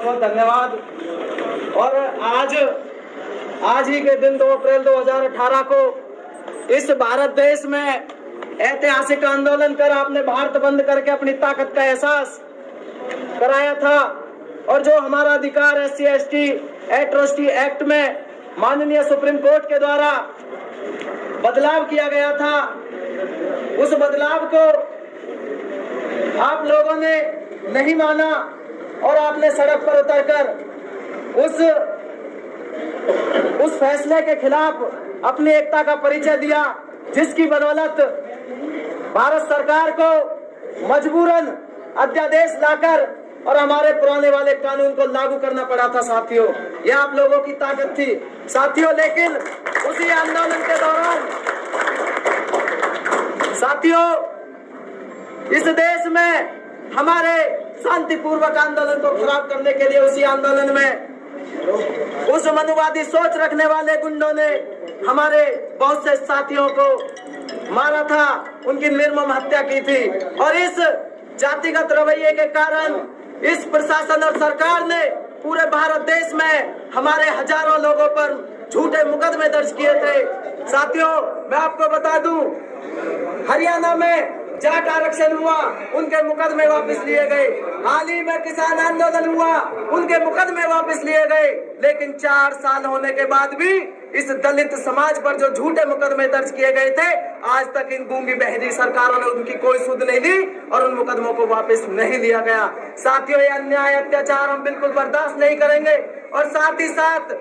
बहुत धन्यवाद। और आज ही के दिन 2 अप्रैल 2018 को इस भारत देश में ऐतिहासिक आंदोलन कर आपने भारत बंद करके अपनी ताकत का एहसास कराया था। और जो हमारा अधिकार SC ST एट्रोसिटी एक्ट में माननीय सुप्रीम कोर्ट के द्वारा बदलाव किया गया था, उस बदलाव को आप लोगों ने नहीं माना और आपने सड़क पर उतरकर उस फैसले के खिलाफ अपनी एकता का परिचय दिया, जिसकी बदौलत भारत सरकार को मजबूरन अध्यादेश लाकर और हमारे पुराने वाले कानून को लागू करना पड़ा था। साथियों, यह आप लोगों की ताकत थी साथियों। लेकिन उसी आंदोलन के दौरान साथियों, इस देश में हमारे शांतिपूर्वक आंदोलन को खराब करने के लिए उसी आंदोलन में उस मनुवादी सोच रखने वाले गुंडों ने हमारे बहुत से साथियों को मारा था, उनकी निर्मम हत्या की थी। और इस जातिगत रवैये के कारण इस प्रशासन और सरकार ने पूरे भारत देश में हमारे हजारों लोगों पर झूठे मुकदमे दर्ज किए थे। साथियों, मैं आपको बता दूं, हरियाणा में जाट आरक्षण हुआ, उनके मुकदमे वापस लिए गए। हाल ही में किसान आंदोलन हुआ, उनके मुकदमे वापस लिए गए। लेकिन 4 साल होने के बाद भी इस दलित समाज पर जो झूठे मुकदमे दर्ज किए गए थे, आज तक इन गूंगी बहरी सरकारों ने उनकी कोई सुध नहीं ली और उन मुकदमों को वापस नहीं लिया गया। साथियों, ये अन्याय अत्याचार हम बिल्कुल बर्दाश्त नहीं करेंगे। और साथ ही साथ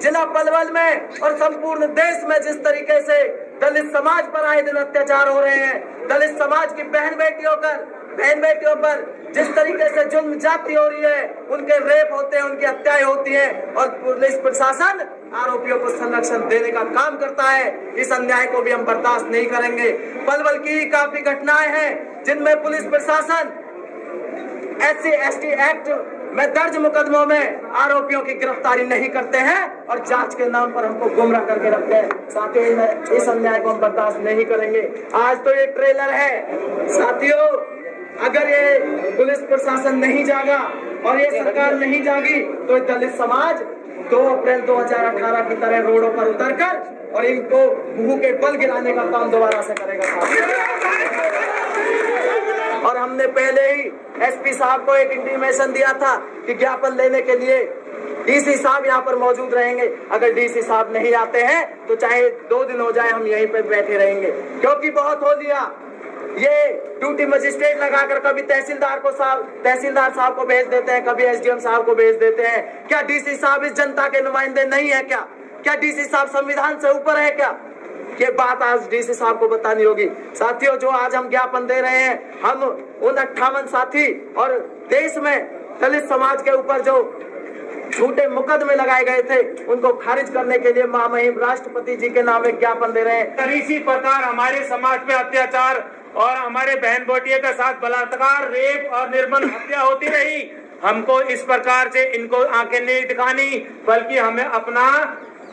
जिला पलवल में और संपूर्ण देश में जिस तरीके से दलित समाज पर आए दिन अत्याचार हो रहे हैं, दलित समाज की बहन बेटियों पर जिस तरीके से जुल्म जाती हो रही है, उनके रेप होते हैं, उनकी हत्याएं होती हैं और पुलिस प्रशासन आरोपियों को संरक्षण देने का काम करता है। इस अन्याय को भी हम बर्दाश्त नहीं करेंगे। पलवल की काफी घटनाएं हैं जिनमें पुलिस प्रशासन SC ST एक्ट में दर्ज मुकदमों में आरोपियों की गिरफ्तारी नहीं करते हैं और जांच के नाम पर हमको गुमराह करके रखते हैं। साथियों, इस अन्याय को हम बर्दाश्त नहीं करेंगे। आज तो ये ट्रेलर है साथियों, अगर ये पुलिस प्रशासन नहीं जागा और ये सरकार नहीं जागी तो दलित समाज 2 अप्रैल 2018 की तरह रोडों पर उतरकर और इनको मुंह के बल गिराने का काम दोबारा से करेगा। और हमने पहले ही SP साहब को एक इंटीमेशन दिया था कि ज्ञापन लेने के लिए DC साहब यहाँ पर मौजूद रहेंगे। अगर DC साहब नहीं आते हैं तो चाहे 2 दिन हो जाए, हम यहीं पे बैठे रहेंगे, क्योंकि बहुत हो लिया। ये ड्यूटी मजिस्ट्रेट लगाकर कभी तहसीलदार साहब को भेज देते हैं, कभी SDM साहब को भेज देते हैं। क्या DC साहब इस जनता के नुमाइंदे नहीं है क्या DC साहब संविधान से ऊपर है क्या? ये बात आज DC साहब को बतानी होगी। साथियों, जो आज हम ज्ञापन दे रहे हैं, हम उन 58 साथी और देश में दलित समाज के ऊपर जो झूठे मुकदमे लगाए गए थे, उनको खारिज करने के लिए महामहिम राष्ट्रपति जी के नाम एक ज्ञापन दे रहे हैं। इसी प्रकार हमारे समाज पे अत्याचार और हमारे बहन बेटियों के साथ बलात्कार, रेप और निर्मम हत्या होती रही। हमको इस प्रकार से इनको आंखें नहीं दिखानी, बल्कि हमें अपना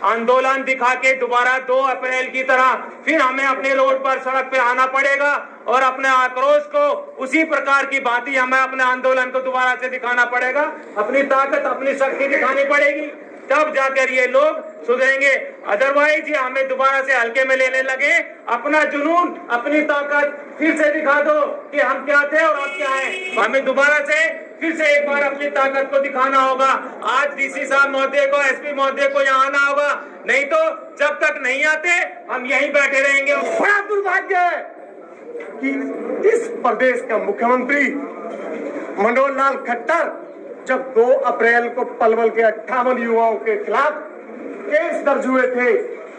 आंदोलन दिखा के दोबारा 2 अप्रैल की तरह फिर हमें अपने रोड पर सड़क पे आना पड़ेगा और अपने आक्रोश को उसी प्रकार की भांति हमें अपने आंदोलन को दोबारा से दिखाना पड़ेगा। अपनी ताकत, अपनी शक्ति दिखानी पड़ेगी, तब जाकर ये लोग सुधरेंगे। अदरवाइज ये हमें दोबारा से हल्के में लेने लगे। अपना जुनून, अपनी ताकत फिर से दिखा दो कि हम क्या थे और अब क्या हैं। हमें दोबारा से फिर से एक बार अपनी ताकत को दिखाना होगा। आज DC साहब महोदय को, SP महोदय को यहाँ आना होगा, नहीं तो जब तक नहीं आते हम यहीं बैठे रहेंगे। बड़ा दुर्भाग्य है कि इस प्रदेश का मुख्यमंत्री मनोहर लाल खट्टर जब 2 अप्रैल को पलवल के 58 युवाओं के खिलाफ केस दर्ज हुए थे,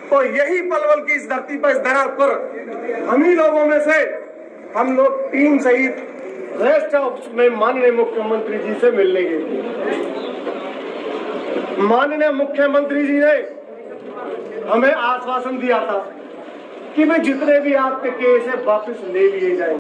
तो यही पलवल की इस धरती पर, इस धरा पर हम ही लोगों में से हम लोग 3 शहीद रेस्ट हाउस में माननीय मुख्यमंत्री जी से मिलने गए। माननीय मुख्यमंत्री जी ने हमें आश्वासन दिया था कि मैं जितने भी आपके केस है वापस ले लिए जाएंगे।